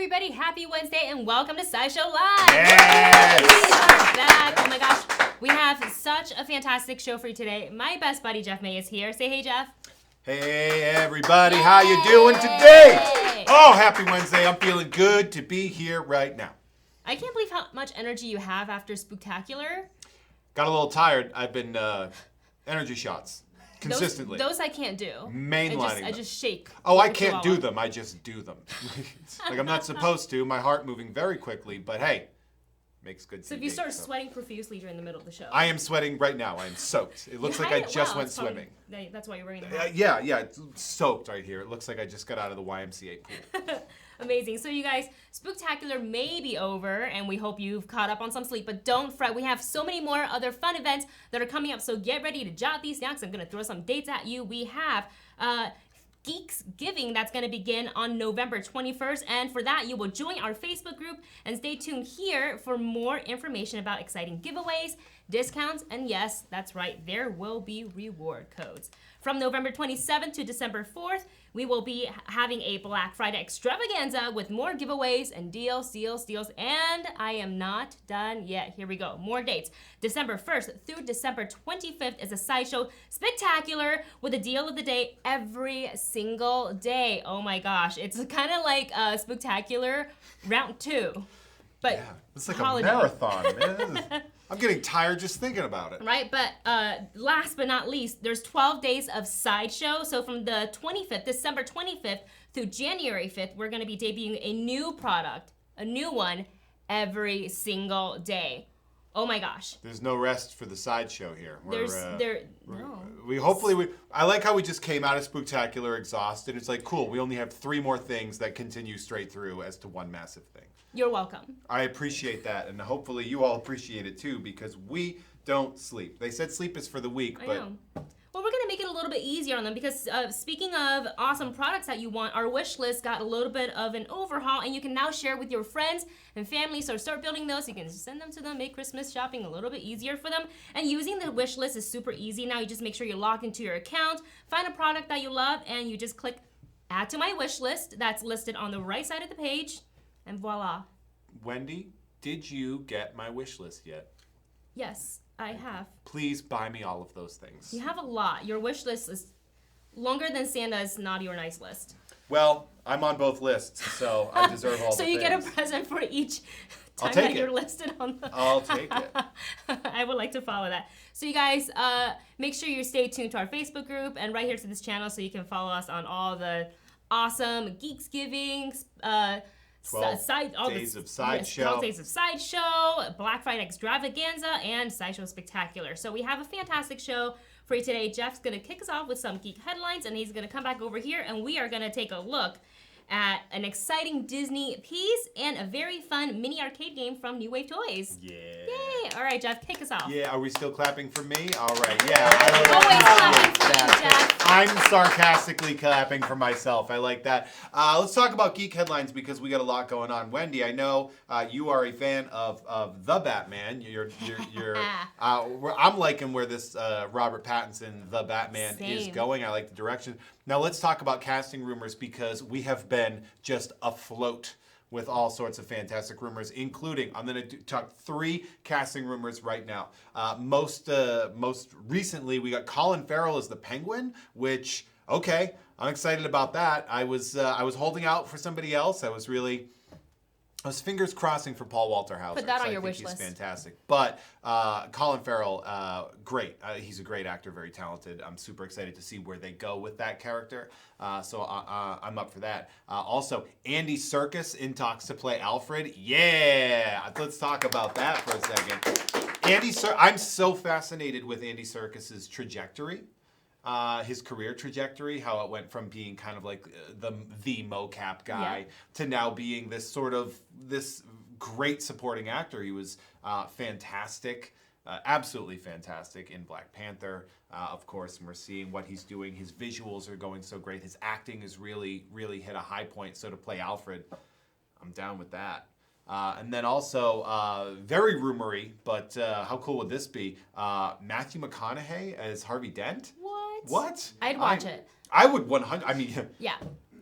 everybody, happy Wednesday and welcome to Sideshow Live! Yes! We are back. Oh my gosh, we have such a fantastic show for you today. My best buddy Jeff May is here. Say hey, Jeff. Hey everybody, how you doing today? Oh, happy Wednesday. I'm feeling good to be here right now. I can't believe how much energy you have after Spooktacular. Got a little tired. I've been energy shots consistently. Those I can't do. Mainlining I just shake. Oh, I can't do them. I just do them. Like I'm not supposed to. My heart moving very quickly, but hey, makes good So TV, if you start sweating profusely during the middle of the show. I am sweating right now. I am soaked. It looks like I just went swimming. That's why you're wearing the hat. Yeah, it's soaked right here. It looks like I just got out of the YMCA pool. Amazing. So you guys, Spooktacular may be over, and we hope you've caught up on some sleep, but don't fret. We have so many more other fun events that are coming up, so get ready to jot these down, because I'm going to throw some dates at you. We have Geeks Giving that's going to begin on November 21st, and for that, you will join our Facebook group, and stay tuned here for more information about exciting giveaways, discounts, and yes, that's right, there will be reward codes. From November 27th to December 4th, we will be having a Black Friday extravaganza with more giveaways and deals, and I am not done yet. Here we go. More dates. December 1st through December 25th is a Sideshow Spectacular with a deal of the day every single day. Oh my gosh. It's kind of like Spooktacular Round 2. But yeah, it's like holiday. a marathon, man. I'm getting tired just thinking about it. Right, but last but not least, there's 12 days of Sideshow. So from the 25th, December 25th through January 5th, we're going to be debuting a new product, a new one, every single day. Oh my gosh. There's no rest for the Sideshow here. No. I like how we just came out of Spooktacular exhausted. It's like, cool, we only have 3 more things that continue straight through as to one massive thing. You're welcome. I appreciate that, and hopefully you all appreciate it too, because we don't sleep. They said sleep is for the weak, but... I know. Well, we're going to make it a little bit easier on them, because speaking of awesome products that you want, our wish list got a little bit of an overhaul, and you can now share with your friends and family, so start building those. You can send them to them, make Christmas shopping a little bit easier for them, and using the wish list is super easy now. You just make sure you're logged into your account, find a product that you love, and you just click add to my wish list. That's listed on the right side of the page, and voila. Wendy, did you get my wish list yet? Yes, I have. Please buy me all of those things. You have a lot. Your wish list is longer than Santa's naughty or nice list. Well, I'm on both lists, so I deserve all the things. So you get a present for each time that you're listed on the... I'll take it. I would like to follow that. So you guys, make sure you stay tuned to our Facebook group and right here to this channel so you can follow us on all the awesome Geeks Giving, 12 days of Sideshow. 12 days of Sideshow, Black Friday extravaganza, and Sideshow Spectacular. So we have a fantastic show for you today. Jeff's going to kick us off with some geek headlines, and he's going to come back over here, and we are going to take a look at an exciting Disney piece and a very fun mini arcade game from New Wave Toys. Yeah. Yay! All right, Jeff, kick us off. Yeah, are we still clapping for me? All right, yeah. Always clapping for you, Jeff. I'm sarcastically clapping for myself. I like that. Let's talk about geek headlines because we got a lot going on. Wendy, I know you are a fan of the Batman. I'm liking where this Robert Pattinson the Batman is going. I like the direction. Now let's talk about casting rumors because we have been just afloat with all sorts of fantastic rumors, including, I'm going to talk 3 casting rumors right now. Most recently, we got Colin Farrell as the Penguin, which, okay, I'm excited about that. I was holding out for somebody else. I was fingers crossing for Paul Walter Hauser. Put that on your wish list. He's fantastic. But Colin Farrell, great. He's a great actor, very talented. I'm super excited to see where they go with that character. So I'm up for that. Also, Andy Serkis in talks to play Alfred. Yeah! Let's talk about that for a second. I'm so fascinated with Andy Serkis's trajectory. His career trajectory, how it went from being kind of like the mocap guy to now being this great supporting actor. He was fantastic, absolutely fantastic in Black Panther. Of course, and we're seeing what he's doing. His visuals are going so great. His acting is really hit a high point. So to play Alfred, I'm down with that. And then also, very rumory, but how cool would this be? Matthew McConaughey as Harvey Dent? What? I'd watch it. I would 100. I mean, yeah.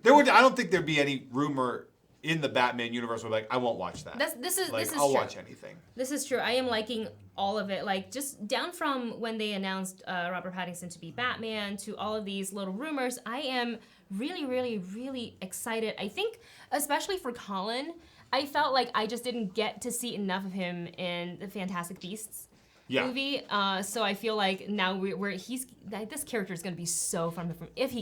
I don't think there'd be any rumor in the Batman universe will be like, I won't watch that. This is I'll true. watch anything. This is true. I am liking all of it. Like, just down from when they announced Robert Pattinson to be Batman to all of these little rumors, I am really, really, really excited. I think, especially for Colin, I felt like I just didn't get to see enough of him in the Fantastic Beasts movie. So I feel like now this character is going to be so fun if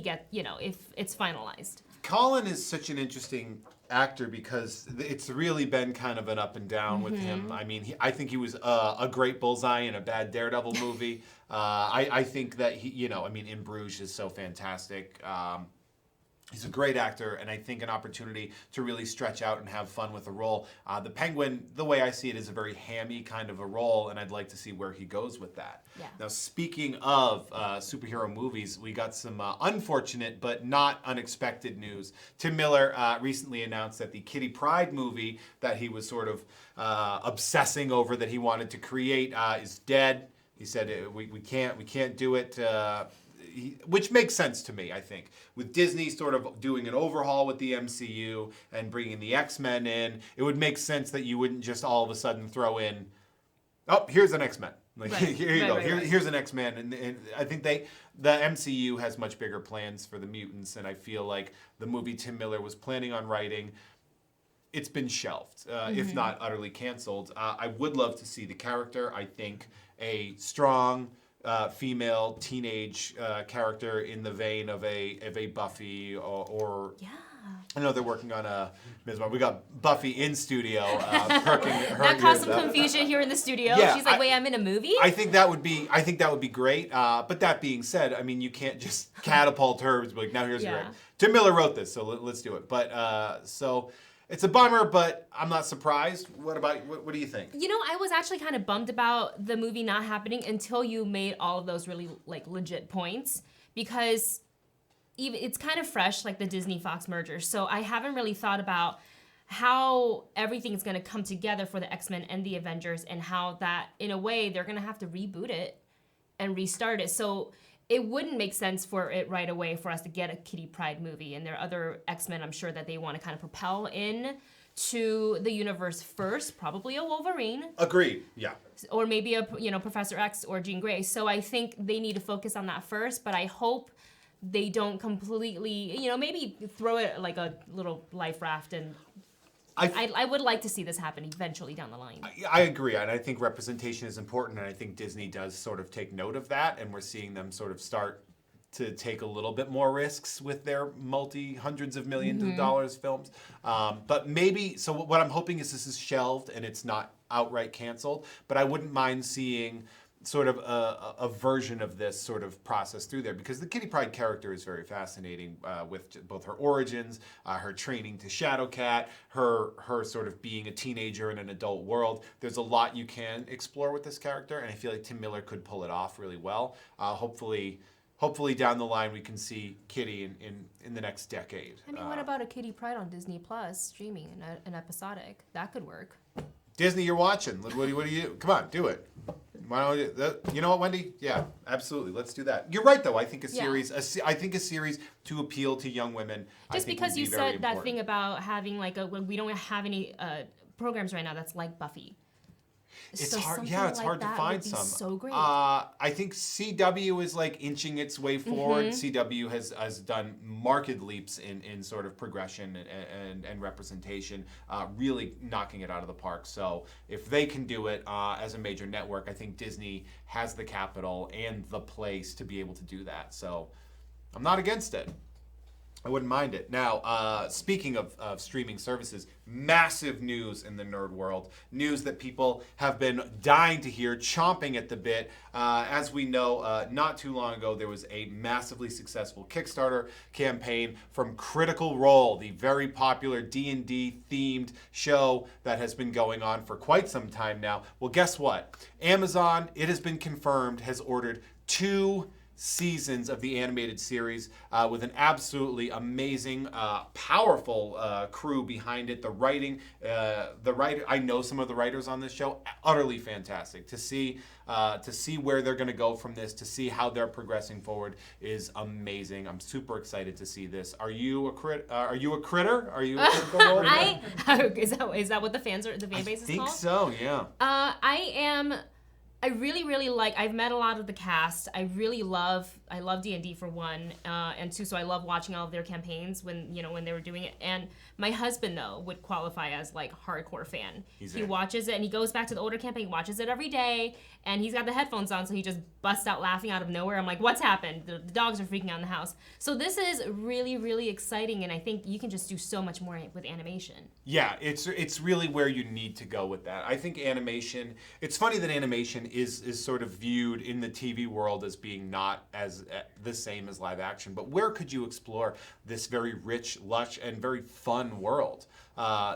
it's finalized. Colin is such an interesting actor because it's really been kind of an up and down with him. I mean, I think he was a great Bullseye in a bad Daredevil movie. I think that In Bruges is so fantastic. He's a great actor, and I think an opportunity to really stretch out and have fun with the role. The Penguin, the way I see it, is a very hammy kind of a role, and I'd like to see where he goes with that. Yeah. Now, speaking of superhero movies, we got some unfortunate but not unexpected news. Tim Miller recently announced that the Kitty Pryde movie that he was sort of obsessing over, that he wanted to create, is dead. He said we can't do it. Which makes sense to me, I think. With Disney sort of doing an overhaul with the MCU and bringing the X-Men in, it would make sense that you wouldn't just all of a sudden throw in, oh, here's an X-Men. Here you go. Here's an X-Men. And I think the MCU has much bigger plans for the mutants, and I feel like the movie Tim Miller was planning on writing, it's been shelved, if not utterly canceled. I would love to see the character. I think a strong female teenage character in the vein of a Buffy or I know they're working on a Ms. We got Buffy in studio. That caused some confusion here in the studio. Yeah, she's like, "Wait, I'm in a movie?" I think that would be great. But that being said, I mean, you can't just catapult her. Like, now here's your. Tim Miller wrote this, so let's do it. But so. It's a bummer, but I'm not surprised. What do you think? I was actually kind of bummed about the movie not happening until you made all of those really legit points, because it's kind of fresh, like the Disney-Fox merger. So I haven't really thought about how everything's going to come together for the X-Men and the Avengers, and how that, in a way, they're going to have to reboot it and restart it. So it wouldn't make sense for it right away for us to get a Kitty Pryde movie. And there are other X-Men, I'm sure, that they want to kind of propel in to the universe first, probably a Wolverine. Agreed, yeah. Or maybe a Professor X or Jean Grey. So I think they need to focus on that first, but I hope they don't completely, maybe throw it like a little life raft, and I would like to see this happen eventually down the line. I agree, and I think representation is important, and I think Disney does sort of take note of that, and we're seeing them sort of start to take a little bit more risks with their hundreds of millions of dollars films. But maybe, so what I'm hoping is this is shelved and it's not outright canceled, but I wouldn't mind seeing sort of a version of this sort of process through there, because the Kitty Pryde character is very fascinating with both her origins, her training to Shadowcat, her sort of being a teenager in an adult world. There's a lot you can explore with this character, and I feel like Tim Miller could pull it off really well. Hopefully down the line we can see Kitty in the next decade. I mean, what about a Kitty Pryde on Disney Plus streaming an episodic? That could work. Disney, you're watching. What do you? Come on, do it. Why don't you know what, Wendy? Yeah, absolutely. Let's do that. You're right, though. I think a series to appeal to young women. Just because you said that thing about having when we don't have any programs right now that's like Buffy. It's hard. Yeah, it's hard to find some. So great. I think CW is inching its way forward. CW has done marked leaps in sort of progression and representation, really knocking it out of the park. So if they can do it as a major network, I think Disney has the capital and the place to be able to do that. So I'm not against it. I wouldn't mind it. Now, speaking of streaming services, massive news in the nerd world. News that people have been dying to hear, chomping at the bit. As we know, not too long ago, there was a massively successful Kickstarter campaign from Critical Role, the very popular D&D themed show that has been going on for quite some time now. Well, guess what? Amazon, it has been confirmed, has ordered 2 seasons of the animated series with an absolutely amazing, powerful crew behind it. The writing, I know some of the writers on this show, utterly fantastic. To see where they're going to go from this, to see how they're progressing forward is amazing. I'm super excited to see this. Are you a critter? Are you a critical role? Is that what the fan base is called? I think so. Yeah. I really, really I've met a lot of the cast. I love D&D for one, and two, so I love watching all of their campaigns when they were doing it. And my husband, though, would qualify as hardcore fan. He watches it, and he goes back to the older campaign, watches it every day, and he's got the headphones on, so he just busts out laughing out of nowhere. I'm like, what's happened? The dogs are freaking out in the house. So this is really, really exciting, and I think you can just do so much more with animation. Yeah, it's really where you need to go with that. I think animation, it's funny that animation is sort of viewed in the TV world as being not as the same as live action, but where could you explore this very rich, lush, and very fun world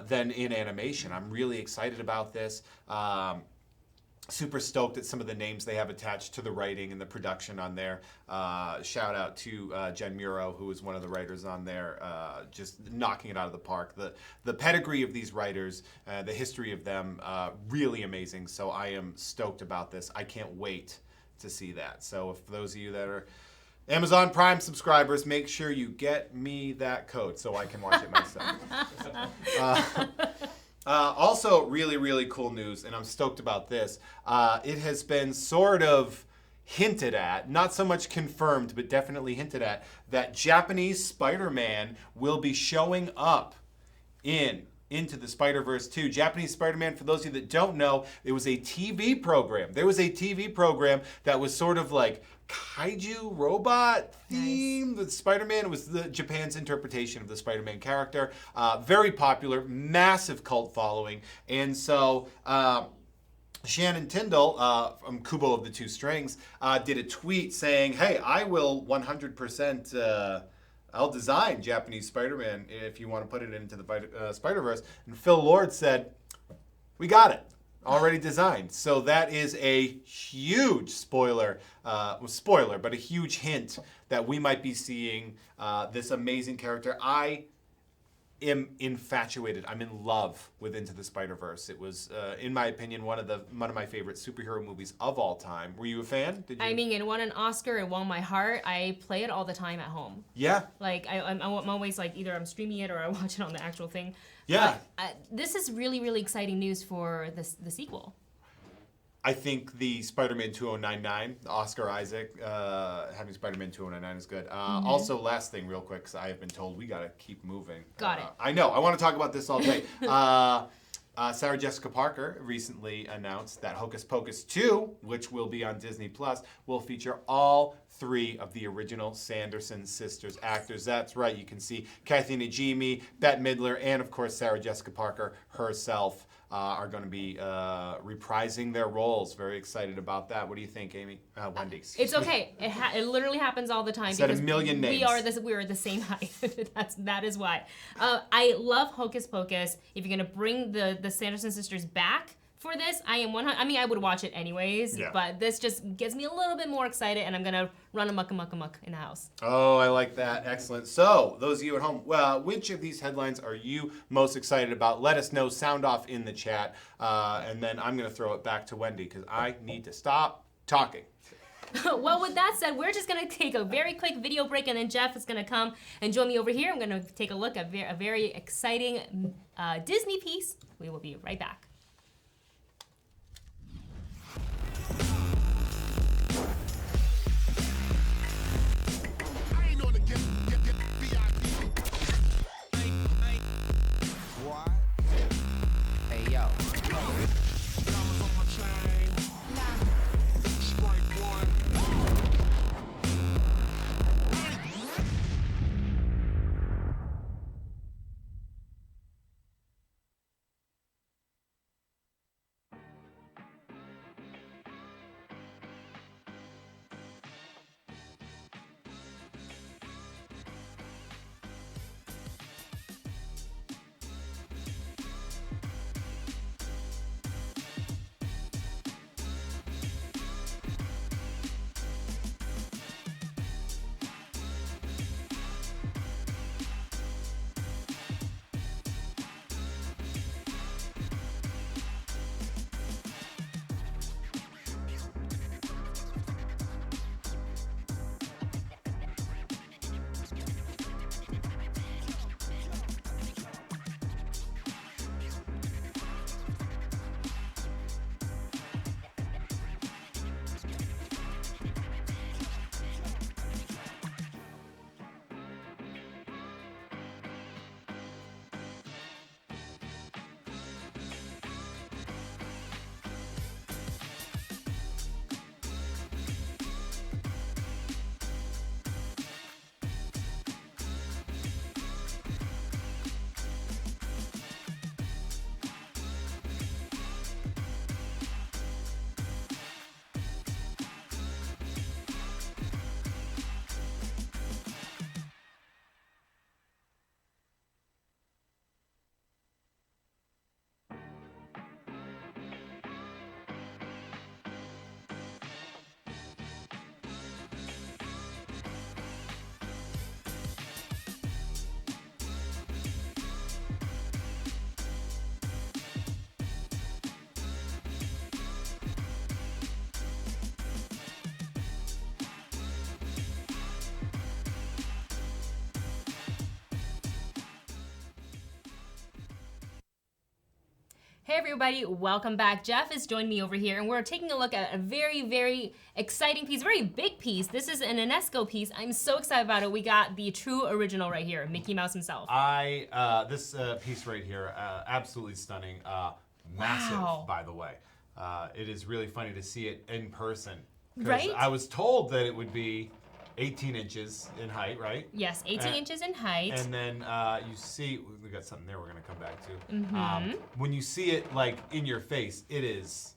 than in animation? I'm really excited about this. Super stoked at some of the names they have attached to the writing and the production on there. Shout out to Jen Muro, who is one of the writers on there, just knocking it out of the park. The pedigree of these writers, the history of them, really amazing. So I am stoked about this. I can't wait to see that. So if those of you that are Amazon Prime subscribers, make sure you get me that code so I can watch it myself. Also, really, really cool news, and I'm stoked about this. It has been sort of hinted at, not so much confirmed, but definitely hinted at, that Japanese Spider-Man will be showing up into the SpiderVerse 2. Japanese Spider-Man, for those of you that don't know, it was a TV program. There was a TV program that was sort of like kaiju robot theme. The Spider-Man was Japan's interpretation of the Spider-Man character. Very popular, massive cult following. And so Shannon Tyndall from Kubo of the Two Strings did a tweet saying, hey, I will 100% I'll design Japanese Spider-Man if you want to put it into the Spider-Verse. And Phil Lord said, we got it. Already designed. So that is a huge spoiler, but a huge hint that we might be seeing this amazing character. I am infatuated. I'm in love with Into the Spider-Verse. It was, in my opinion, one of my favorite superhero movies of all time. Were you a fan? I mean, it won an Oscar. It won my heart. I play it all the time at home. Yeah. I'm always either I'm streaming it or I watch it on the actual thing. Yeah. But, this is really, really exciting news for the sequel. I think the Spider-Man 2099, Oscar Isaac, having Spider-Man 2099 is good. Also, last thing real quick, because I have been told we got to keep moving. Got it. I know. I want to talk about this all day. Sarah Jessica Parker recently announced that Hocus Pocus 2, which will be on Disney+, will feature all 3 of the original Sanderson sisters actors. That's right. You can see Kathy Najimy, Bette Midler, and, of course, Sarah Jessica Parker herself are going to be reprising their roles. Very excited about that. What do you think, Amy? Wendy. It's okay. It literally happens all the time. Said a million names. We are the same height. that is why. I love Hocus Pocus. If you're going to bring the Sanderson sisters back for this, I am 100. I mean, I would watch it anyways, but this just gets me a little bit more excited, and I'm gonna run amok in the house. Oh, I like that. Excellent. So, those of you at home, which of these headlines are you most excited about? Let us know. Sound off in the chat, and then I'm gonna throw it back to Wendy because I need to stop talking. Well, with that said, we're just going to take a very quick video break, and then Jeff is going to come and join me over here. I'm going to take a look at a very exciting Disney piece. We will be right back. everybody, welcome back. Jeff has joined me over here and we're taking a look at a very, very exciting piece, very big piece. This is an UNESCO piece. I'm so excited about it. We got the true original right here, Mickey Mouse himself. This piece right here, absolutely stunning. Massive, by the way. It is really funny to see it in person. Right? I was told that it would be 18 inches in height, right? Yes, 18 inches in height. And then you see, we got something there we're gonna come back to. When you see it like in your face, it is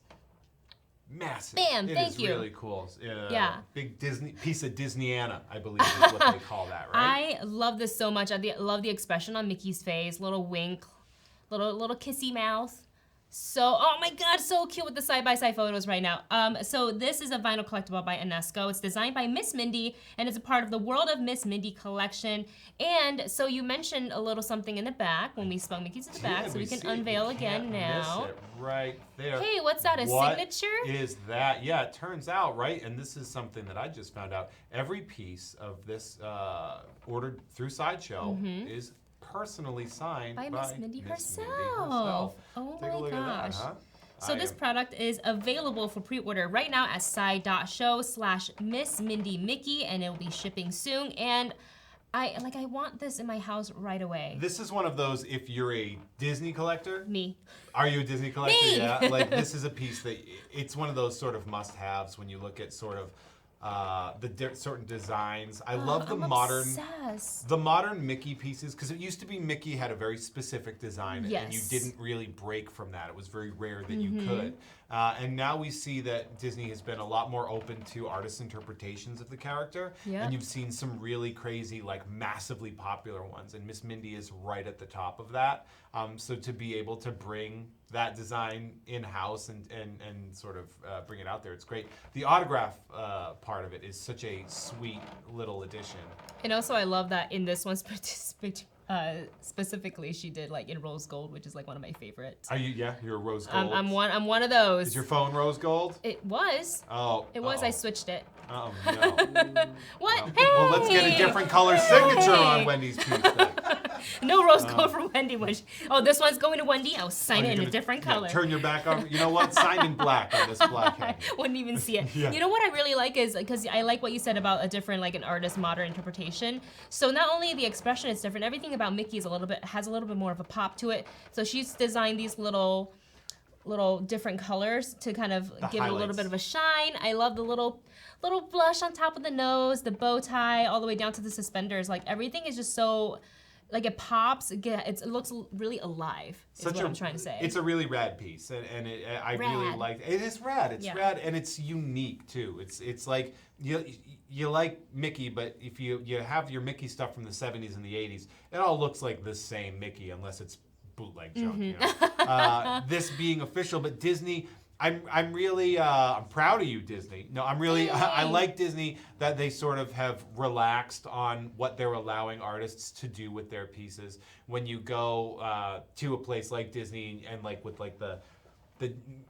massive. Bam, thank you. It is really cool. Yeah. Big Disney piece of Disneyana, I believe is what they call that, right? I love this so much. I love the expression on Mickey's face, little wink, little kissy mouth. So, oh my God, so cute with the side-by-side photos right now. So this is a vinyl collectible by UNESCO. It's designed by Miss Mindy, and it's a part of the World of Miss Mindy collection. And so you mentioned a little something in the back when we spun Mickey to the back, so we can unveil again now. Miss it right there. Hey, what's that, a signature? Is that? Yeah, it turns out, right, and this is something that I just found out, every piece of this ordered through Sideshow is personally signed by Miss Mindy herself. Oh Take a my look gosh. At that, huh? So this product is available for pre-order right now at side.show/Miss Mindy Mickey, and it will be shipping soon. And I want this in my house right away. This is one of those, if you're a Disney collector. Me. Are you a Disney collector? Me. Yeah. Like this is a piece that it's one of those sort of must-haves when you look at sort of certain designs. I love the modern Mickey pieces, because it used to be Mickey had a very specific design, and you didn't really break from that. It was very rare that you could. And now we see that Disney has been a lot more open to artists' interpretations of the character, and you've seen some really crazy, like massively popular ones, and Miss Mindy is right at the top of that. So to be able to bring that design in-house and sort of bring it out there, it's great. The autograph part of it is such a sweet little addition. And also I love that in this one specifically she did like in rose gold, which is like one of my favorites. Are you? Yeah, you're a rose gold. I'm one of those. Is your phone rose gold? It was. Oh. It was. I switched it. Oh no. What? Well, Hey! well, let's get a different color signature on Wendy's piece then. No rose gold for Wendy. This one's going to Wendy. I'll sign it in a different color. Turn your back on. You know what? Sign in black on this black hanging. Wouldn't even see it. You know what I really like is, because I like what you said about a different, like an artist's modern interpretation. So not only the expression is different, everything about Mickey is has a little bit more of a pop to it. So she's designed these little different colors to kind of give it a little bit of a shine. I love the little blush on top of the nose, the bow tie, all the way down to the suspenders. Like everything is just so, like it pops. It looks really alive. Is what I'm trying to say. It's a really rad piece, and I really like it. It is rad. It's rad, and it's unique too. It's like you like Mickey, but if you have your Mickey stuff from the 70s and the 80s, it all looks like the same Mickey unless it's bootleg junk. You know? This being official, but Disney. I'm really I'm proud of you, Disney. No, I'm really I like Disney that they sort of have relaxed on what they're allowing artists to do with their pieces. When you go to a place like Disney and like with like the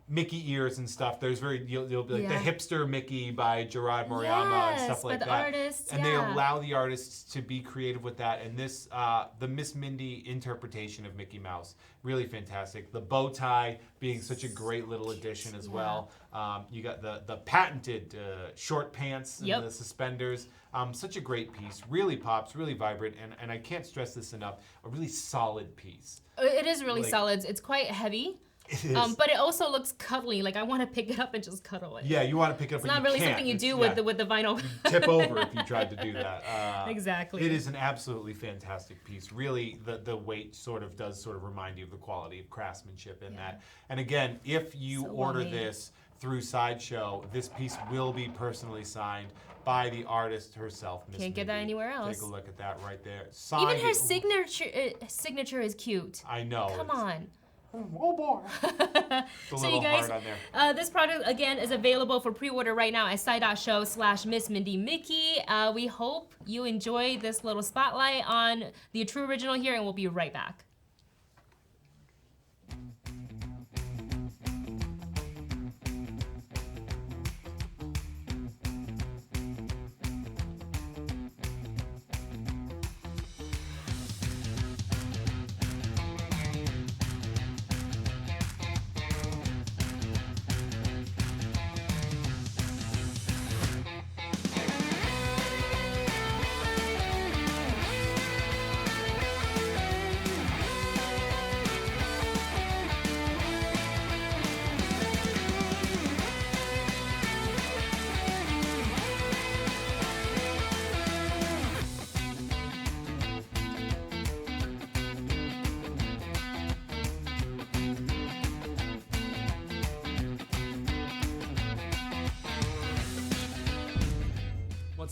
Mickey ears and stuff, there's you'll be like the hipster Mickey by Gerard Moriyama and stuff like that. Artists, and they allow the artists to be creative with that. And this the Miss Mindy interpretation of Mickey Mouse, really fantastic. The bow tie being such a great little addition as well. You got the patented short pants and the suspenders. Such a great piece. Really pops, really vibrant, and I can't stress this enough. A really solid piece. It is really solid. It's quite heavy. It is. But it also looks cuddly. Like I want to pick it up and just cuddle it. Yeah, you want to pick it up. It's not really something you do with the vinyl. You'd tip over if you tried to do that. Exactly. It is an absolutely fantastic piece. Really, the weight does remind you of the quality of craftsmanship in that. And again, if you order this through Sideshow, this piece will be personally signed by the artist herself, Miss Mindy. Can't get that anywhere else. Take a look at that right there. Even her signature is cute. I know. Come on. Oh boy. So you guys, this product again is available for pre-order right now at side.show/Miss Mindy Mickey. We hope you enjoy this little spotlight on the true original here, and we'll be right back.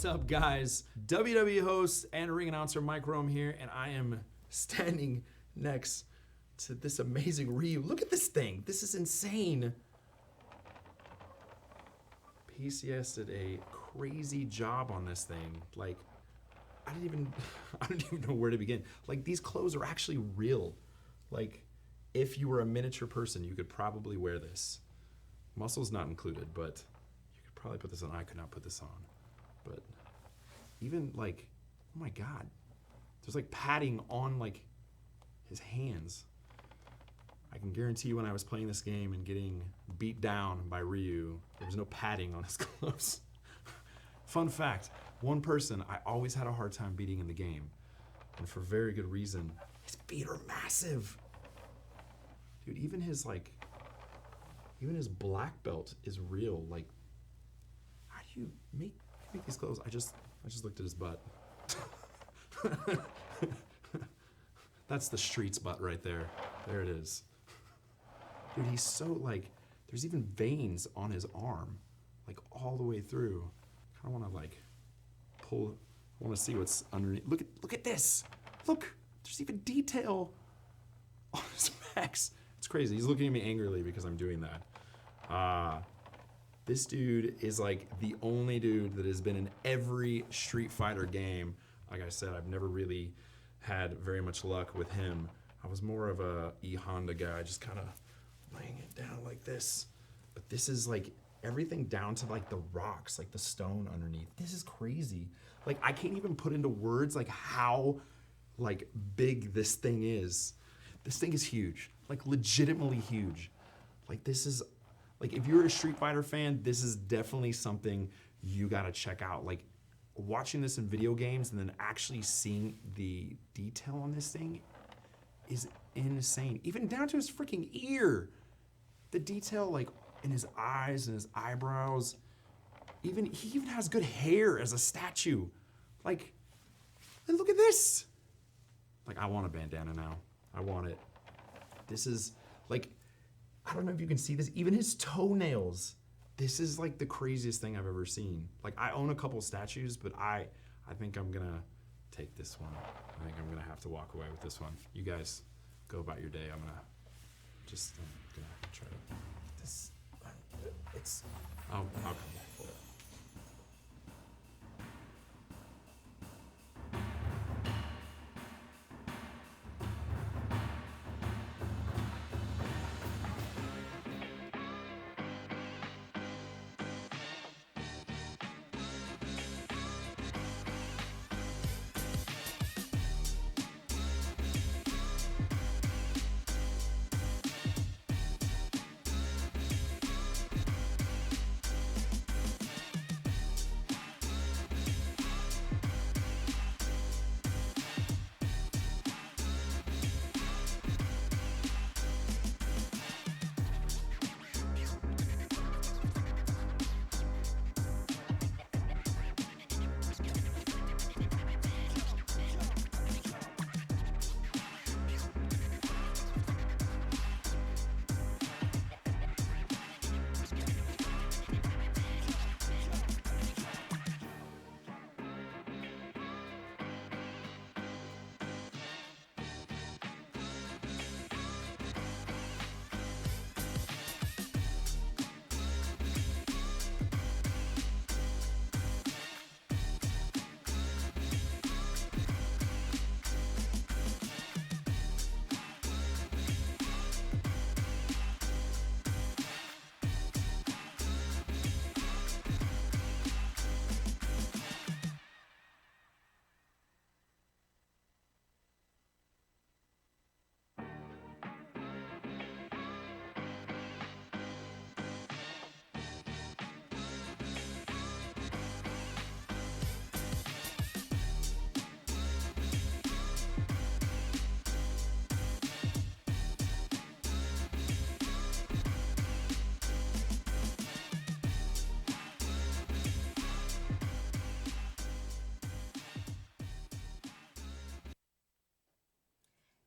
What's up, guys? WWE host and ring announcer Mike Rome here, and I am standing next to this amazing Ryu. Look at this thing. This is insane. PCS did a crazy job on this thing. Like, I don't even know where to begin. Like, these clothes are actually real. Like, if you were a miniature person, you could probably wear this. Muscles not included, but you could probably put this on. I could not put this on. But even like, oh my God, there's like padding on like his hands. I can guarantee you when I was playing this game and getting beat down by Ryu, there was no padding on his clothes. Fun fact, one person I always had a hard time beating in the game, and for very good reason. His feet are massive. Dude, even his black belt is real. Like, how do you make these clothes? I just looked at his butt. That's the street's butt right there. There it is. Dude, he's so like, there's even veins on his arm, like all the way through. I kind of want to like pull, I want to see what's underneath. Look at this. Look, there's even detail on his pecs. It's crazy. He's looking at me angrily because I'm doing that. This dude is like the only dude that has been in every Street Fighter game. Like I said, I've never really had very much luck with him. I was more of a E-Honda guy, just kind of laying it down like this. But this is like everything down to like the rocks, like the stone underneath. This is crazy. Like, I can't even put into words like how like big this thing is. This thing is huge, like legitimately huge. Like, this is, like, if you're a Street Fighter fan, this is definitely something you gotta check out. Like, watching this in video games and then actually seeing the detail on this thing is insane. Even down to his freaking ear. The detail, like, in his eyes and his eyebrows. He even has good hair as a statue. Like, and look at this. Like, I want a bandana now. I want it. This is, like, I don't know if you can see this. Even his toenails. This is like the craziest thing I've ever seen. Like, I own a couple statues, but I think I'm gonna take this one. I think I'm gonna have to walk away with this one. You guys go about your day. I'm gonna try to, this, I'll come back for it.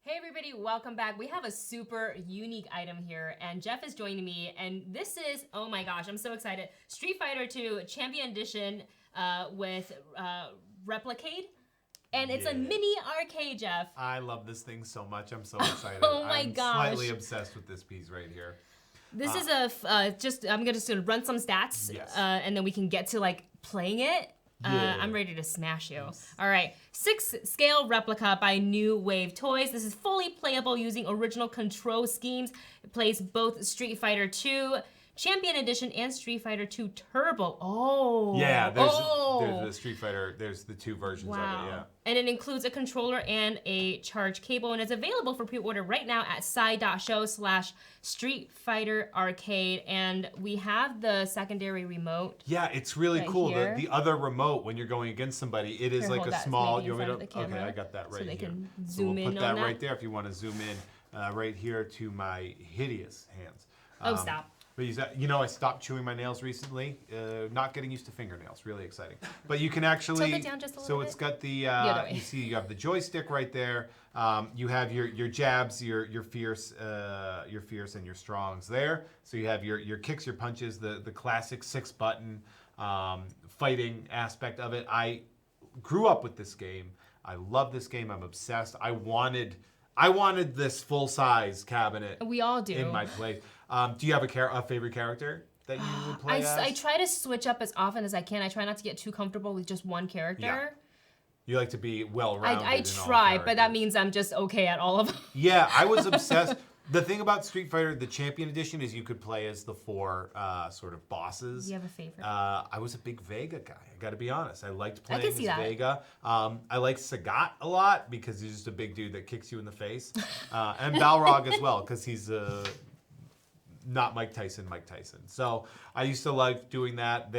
Hey everybody, welcome back. We have a super unique item here, and Jeff is joining me, and this is, oh my gosh, I'm so excited, Street Fighter 2 Champion Edition with RepliCade. And it's a mini arcade, Jeff. I love this thing so much. I'm so excited. Oh my I'm gosh. slightly obsessed with this piece right here. This is I'm just gonna run some stats, and then we can get to like playing it. I'm ready to smash you. All right, 6 scale replica by New Wave Toys. This is fully playable using original control schemes. It plays both Street Fighter 2 Champion Edition and Street Fighter 2 Turbo. Oh. Yeah, there's the Street Fighter, there's the 2 versions of it, yeah. And it includes a controller and a charge cable, and it's available for pre-order right now at sci.show/Street Fighter Arcade. And we have the secondary remote. Yeah, it's really cool. Here. The other remote, when you're going against somebody, it is Here, like a that small. maybe in front of the Okay, camera I got that right so they here. can So zoom we'll in put on that that. right there if you want to zoom in right here to my hideous hands. Oh, stop. But I stopped chewing my nails recently. Not getting used to fingernails. Really exciting. But you can actually. Tilt it down just a so little it's bit. got the. other way. You see, you have the joystick right there. You have your jabs, your fierce, and your strongs there. So you have your kicks, your punches, the classic 6-button fighting aspect of it. I grew up with this game. I love this game. I'm obsessed. I wanted this full-size cabinet. We all do. In my place. Do you have a favorite character that you would play as? I try to switch up as often as I can. I try not to get too comfortable with just one character. Yeah. You like to be well-rounded. I try, but that means I'm just okay at all of them. Yeah, I was obsessed. The thing about Street Fighter, the Champion Edition, is you could play as the 4 sort of bosses. Do you have a favorite? I was a big Vega guy. I got to be honest. I liked playing can see as that. Vega. I like Sagat a lot because he's just a big dude that kicks you in the face, and Balrog as well because he's not Mike Tyson. So I used to like doing that.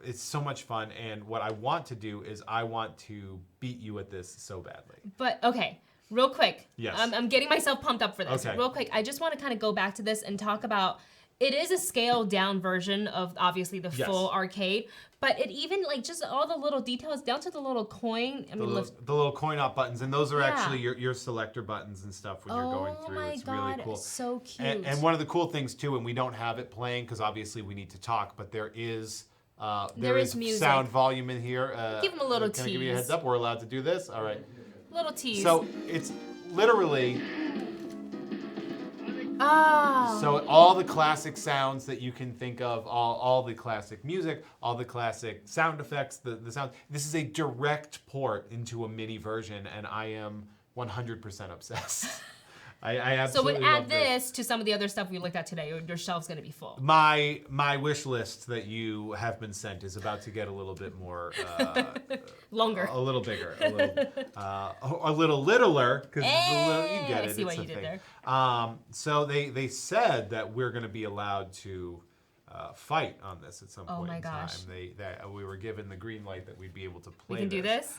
It's so much fun, and what I want to do is I want to beat you at this so badly. But okay. Real quick, yes. I'm getting myself pumped up for this. Okay. Real quick, I just want to kind of go back to this and talk about, it is a scaled down version of obviously the full arcade, but it even like just all the little details down to the little coin. I mean, the little coin op buttons, and those are actually your selector buttons and stuff when you're going through. Oh my It's God, really cool. so cute. And one of the cool things too, and we don't have it playing because obviously we need to talk, but there is music. sound volume in here. Give them a little Can I give you a tease. heads up? We're allowed to do this. All right. Little tease. So it's literally. Ah. So all the classic sounds that you can think of, all the classic music, all the classic sound effects, the sound. This is a direct port into a mini version, and I am 100% obsessed. I absolutely So would add love this to some of the other stuff we looked at today. Your shelf's gonna be full. My wish list that you have been sent is about to get a little bit more Longer. a little bigger, a little littler because you get it. I see what it's you a did thing. there. So they said that we're going to be allowed to fight on this at some point my in gosh. time. That we were given the green light that we'd be able to play. We can do this?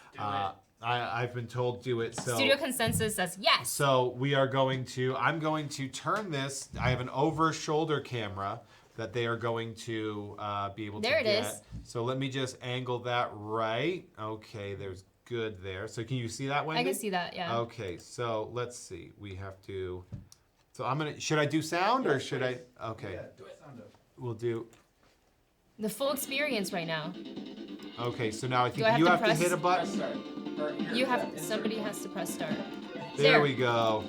I've been told do it. So Studio Consensus says yes. So I'm going to turn this. I have an over-shoulder camera that they are going to be able to get. There it is. So let me just angle that right. Okay, there's good there. So can you see that, Wendy? I can see that, yeah. Okay, so let's see. We have to. So should I do sound or should I? Okay. Yeah, do it. Sound up. We'll do. The full experience right now. Okay, so now I think Do I have you to have to press- hit a button. Somebody has to press start. There we go.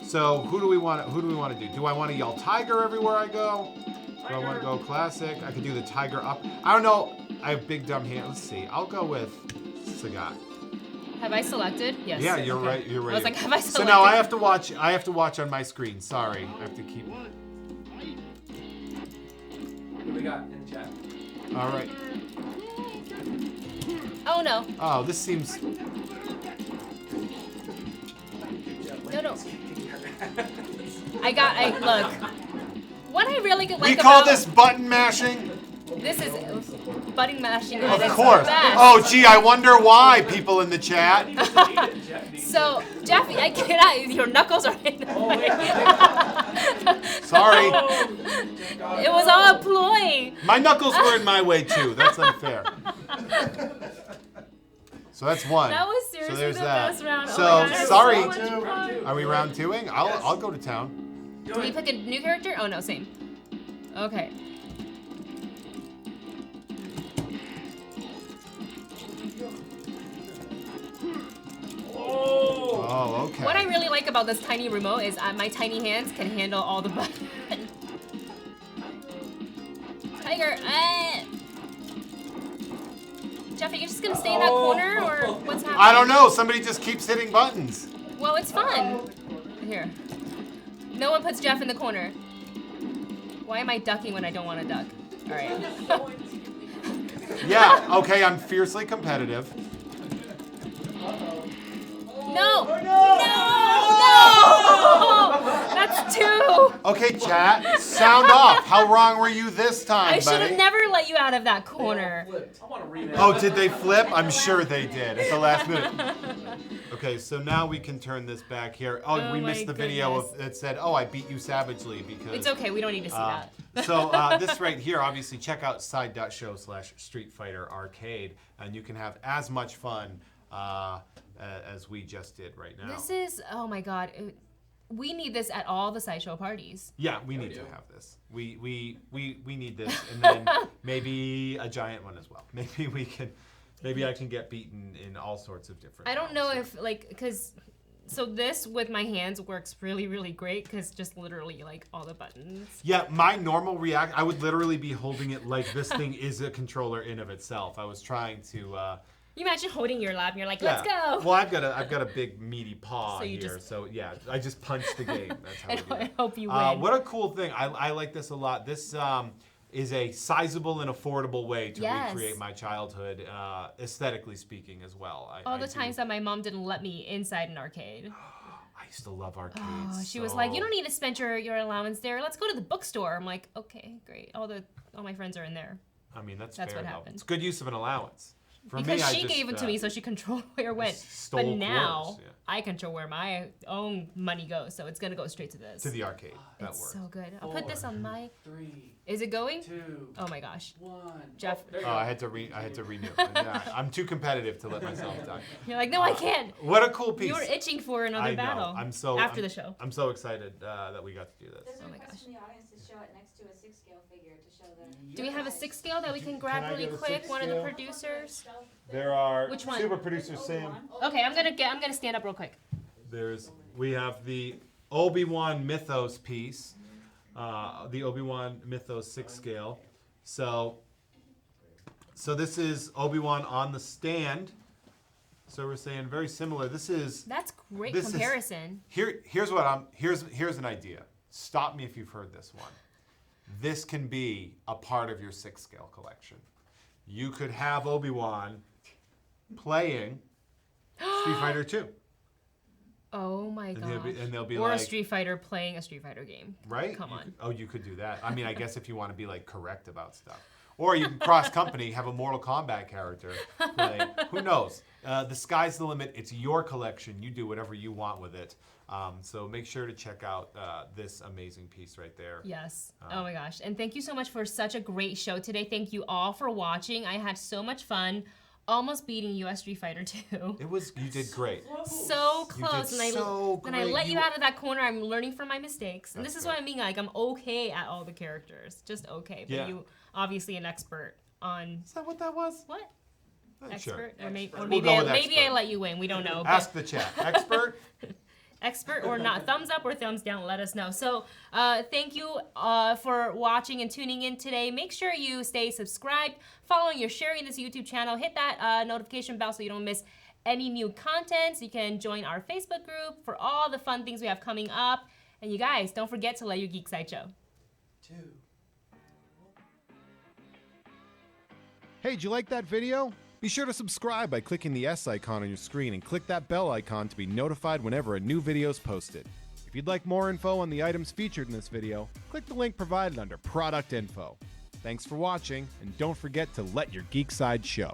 So who do we want to do? Do I want to yell tiger everywhere I go? Do I want to go classic? I could do the tiger up. I don't know. I have big dumb hands. Let's see. I'll go with Sagat. Have I selected? Yes. Yeah, you're Okay. right. You're right. I was like, have I selected? So now I have to watch. I have to watch on my screen. Sorry, I have to keep. What do we got in chat? All right. Oh no. Oh, this seems. No. Look. What I really like We about call this button mashing. this is button mashing. Of at its course. best. Oh, gee, I wonder why, people in the chat. So, Jeffy, I cannot. Your knuckles are in. Sorry. It was all a ploy. My knuckles were in my way, too. That's unfair. So that's one. That was seriously there's the that. best round. So, oh my God, sorry. So much fun. Are we round 2ing? I'll go to town. Can we pick a new character? Oh no, same. Okay. Okay. What I really like about this tiny remote is my tiny hands can handle all the buttons. Tiger, Jeff, are you just gonna stay in that corner, or what's happening? I don't know. Somebody just keeps hitting buttons. Well, it's fun. Here. No one puts Jeff in the corner. Why am I ducking when I don't want to duck? All right. Yeah, okay, I'm fiercely competitive. No! No! That's two! Okay, chat, sound off. How wrong were you this time, I should buddy? have never let you out of that corner. Oh, did they flip? I'm sure they did at the last minute. Okay, so now we can turn this back here. Oh, we my missed the video goodness. that said, "Oh, I beat you savagely," because It's okay, we don't need to see that. So this right here, obviously, check out side.show/Street Fighter Arcade, and you can have as much fun as we just did right now. This is, oh my god. We need this at all the sideshow parties. Yeah, we need to have this. We need this, and then maybe a giant one as well. Maybe we can, maybe I can get beaten in all sorts of different. I don't know rounds. if, like, because, so this with my hands works really, really great, because just literally, like, all the buttons. Yeah, my normal react, I would literally be holding it like this thing is a controller in of itself. I was trying to. You imagine holding your lap and you're like, let's go. Well, I've got a big meaty paw So you here, just- so yeah, I just punched the game. That's how And I do I it. hope you win. What a cool thing! I like this a lot. This is a sizable and affordable way to Yes. recreate my childhood, aesthetically speaking, as well. All the times that my mom didn't let me inside an arcade. I used to love arcades. Oh, she was like, you don't need to spend your allowance there. Let's go to the bookstore. I'm like, okay, great. All my friends are in there. I mean, that's That's fair, what though. happened. It's good use of an allowance. For Because me, I she just, gave it to me, so she controlled where it went. stole But now, quarters, yeah. I control where my own money goes, so it's gonna go straight to this. to the arcade. That It's works. so good. I'll put this on my. 3, Is it going? 2, Oh my gosh, 1. Jeff. There you Oh, go. I had to renew. Yeah, I'm too competitive to let myself die. You're like, no, I can't. What a cool piece. You were itching for another I know. battle. I'm so after the show. I'm so excited that we got to do this. There's a Oh my request gosh. from the audience to show it next to a 6-scale figure to show the. Do we have a 6 scale that we can grab I really get a quick? 6 One of the scale? producers. There are Which one? super producer Sam. Okay, I'm gonna stand up real quick. We have the Obi-Wan Mythos piece, the Obi-Wan Mythos 6 scale. So this is Obi-Wan on the stand. So we're saying very similar. This is That's great This is- comparison. here's an idea. Stop me if you've heard this one. This can be a part of your 6 scale collection. You could have Obi-Wan playing Street Fighter 2. Oh my And god. they'll be or like, a Street Fighter playing a Street Fighter game. right? Come on. You could do that. I mean, I guess if you want to be like correct about stuff. Or you can cross company, have a Mortal Kombat character play. Who knows? The sky's the limit. It's your collection. You do whatever you want with it. So make sure to check out this amazing piece right there. Yes. Oh my gosh. And thank you so much for such a great show today. Thank you all for watching. I had so much fun. Almost beating US Street Fighter 2. You did great. So You did close. And so I great. let you out of that corner. I'm learning from my mistakes. And That's this is good. what I mean. Like, I'm okay at all the characters. Just okay. But Yeah. you obviously an expert on Is that what that was? what? Sure. Expert? Or maybe, We'll go with maybe I expert. let you win. We don't know. But Ask the chat. Expert? expert or not, thumbs up or thumbs down, let us know. So thank you for watching and tuning in today. Make sure you stay subscribed, following, you're sharing this YouTube channel, hit that notification bell so you don't miss any new content. You can join our Facebook group for all the fun things we have coming up. And you guys, don't forget to Let Your Geek Sideshow. 2. Hey, did you like that video? Be sure to subscribe by clicking the S icon on your screen and click that bell icon to be notified whenever a new video is posted. If you'd like more info on the items featured in this video, click the link provided under Product Info. Thanks for watching, and don't forget to let your geek side show.